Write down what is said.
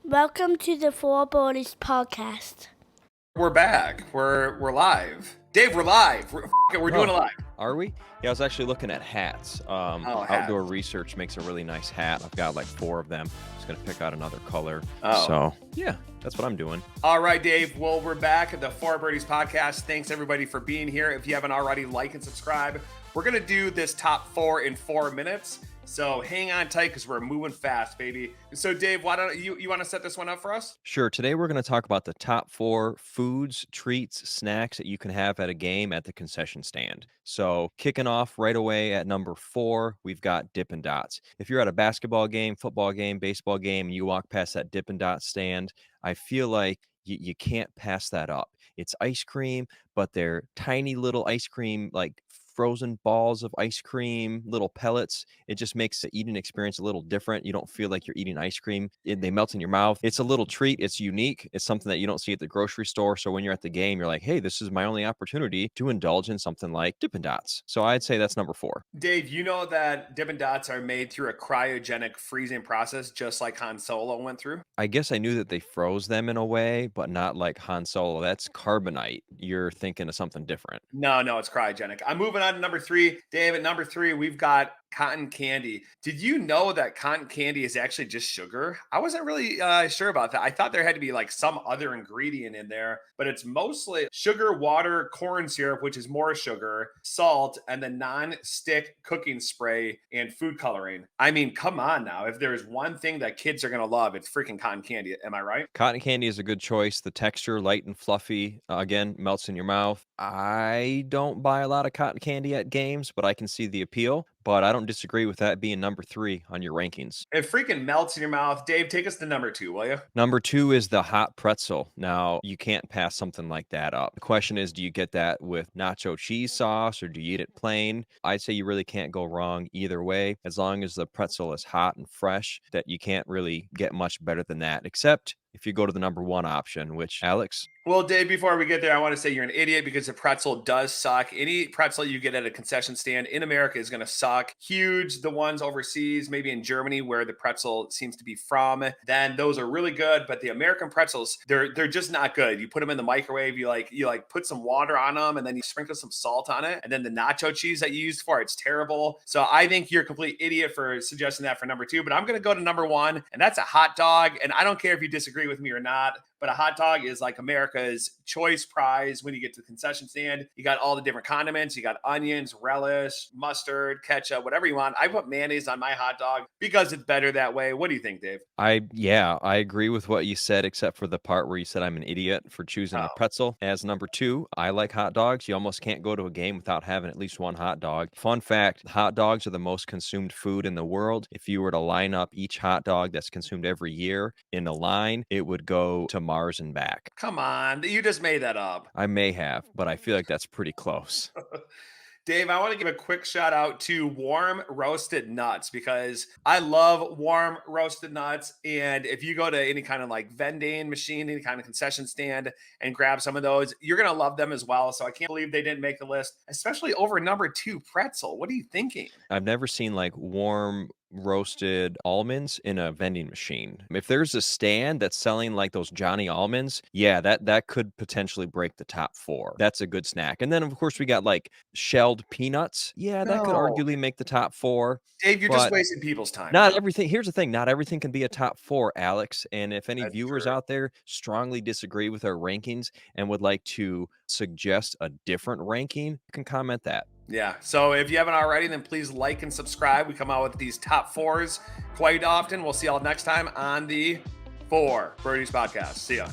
Welcome to the Fore podcast. We're back. We're live. Dave, we're live. We're doing it live. Are we? Yeah, I was actually looking at hats. Hats. Outdoor Research makes a really nice hat. I've got like 4 of them. Just gonna pick out another color. Oh. So yeah, that's what I'm doing. All right, Dave. Well, we're back at the Fore podcast. Thanks everybody for being here. If you haven't already, like and subscribe. We're gonna do this top 4 in 4 minutes. So hang on tight because we're moving fast, baby. So Dave, why don't you want to set this one up for us? Sure. Today we're going to talk about the top 4 foods, treats, snacks that you can have at a game at the concession stand. So kicking off right away at number 4, we've got Dippin' Dots. If you're at a basketball game, football game, baseball game, and you walk past that Dippin' Dots stand, I feel like you can't pass that up. It's ice cream, but they're tiny little ice cream, like frozen balls of ice cream, little pellets. It just makes the eating experience a little different. You don't feel like you're eating ice cream. They melt in your mouth. It's a little treat. It's unique. It's something that you don't see at the grocery store. So when you're at the game, you're like, hey, this is my only opportunity to indulge in something like Dippin' Dots. So I'd say that's number 4. Dave, you know that Dippin' Dots are made through a cryogenic freezing process, just like Han Solo went through? I guess I knew that they froze them in a way, but not like Han Solo. That's carbonite. You're thinking of something different. No, it's cryogenic. I'm moving on to number 3. Dave, at number 3, we've got cotton candy. Did you know that cotton candy is actually just sugar? I wasn't really sure about that. I thought there had to be like some other ingredient in there, but it's mostly sugar, water, corn syrup, which is more sugar, salt, and the non-stick cooking spray and food coloring. I mean, come on now. If there's one thing that kids are going to love, it's freaking cotton candy. Am I right? Cotton candy is a good choice. The texture, light and fluffy, again, melts in your mouth. I don't buy a lot of cotton candy at games, but I can see the appeal. But I don't disagree with that being number 3 on your rankings. It freaking melts in your mouth. Dave, take us to number 2, will you? Number 2 is the hot pretzel. Now, you can't pass something like that up. The question is, do you get that with nacho cheese sauce or do you eat it plain? I'd say you really can't go wrong either way. As long as the pretzel is hot and fresh, that you can't really get much better than that, except if you go to the number 1 option, which, Alex? Well, Dave, before we get there, I want to say you're an idiot because the pretzel does suck. Any pretzel you get at a concession stand in America is going to suck. Huge. The ones overseas, maybe in Germany where the pretzel seems to be from, then those are really good. But the American pretzels, they're just not good. You put them in the microwave, you put some water on them, and then you sprinkle some salt on it. And then the nacho cheese that you used for it's terrible. So I think you're a complete idiot for suggesting that for number 2. But I'm going to go to number 1, and that's a hot dog. And I don't care if you disagree with me or not, but a hot dog is like America's choice prize when you get to the concession stand. You got all the different condiments. You got onions, relish, mustard, ketchup, whatever you want. I put mayonnaise on my hot dog because it's better that way. What do you think, Dave? I agree with what you said, except for the part where you said I'm an idiot for choosing the pretzel as number 2. I like hot dogs. You almost can't go to a game without having at least one hot dog. Fun fact, hot dogs are the most consumed food in the world. If you were to line up each hot dog that's consumed every year in a line, it would go to Mars and back. Come on, you just made that up. I may have, but I feel like that's pretty close. Dave, I want to give a quick shout out to warm roasted nuts because I love warm roasted nuts. And if you go to any kind of like vending machine, any kind of concession stand and grab some of those, you're going to love them as well. So I can't believe they didn't make the list, especially over number 2 pretzel. What are you thinking? I've never seen like warm roasted almonds in a vending machine. If there's a stand that's selling like those Johnny almonds, yeah, that could potentially break the top 4. That's a good snack. And then of course we got like shelled peanuts. Yeah, that could arguably make the top 4. Dave, you're just wasting people's time. Not everything. Here's the thing. Not everything can be a top 4, Alex. And if any That's viewers true. out there strongly disagree with our rankings and would like to suggest a different ranking, you can comment that. Yeah. So if you haven't already, then please like and subscribe. We come out with these top 4s quite often. We'll see y'all next time on the Fore podcast. See ya.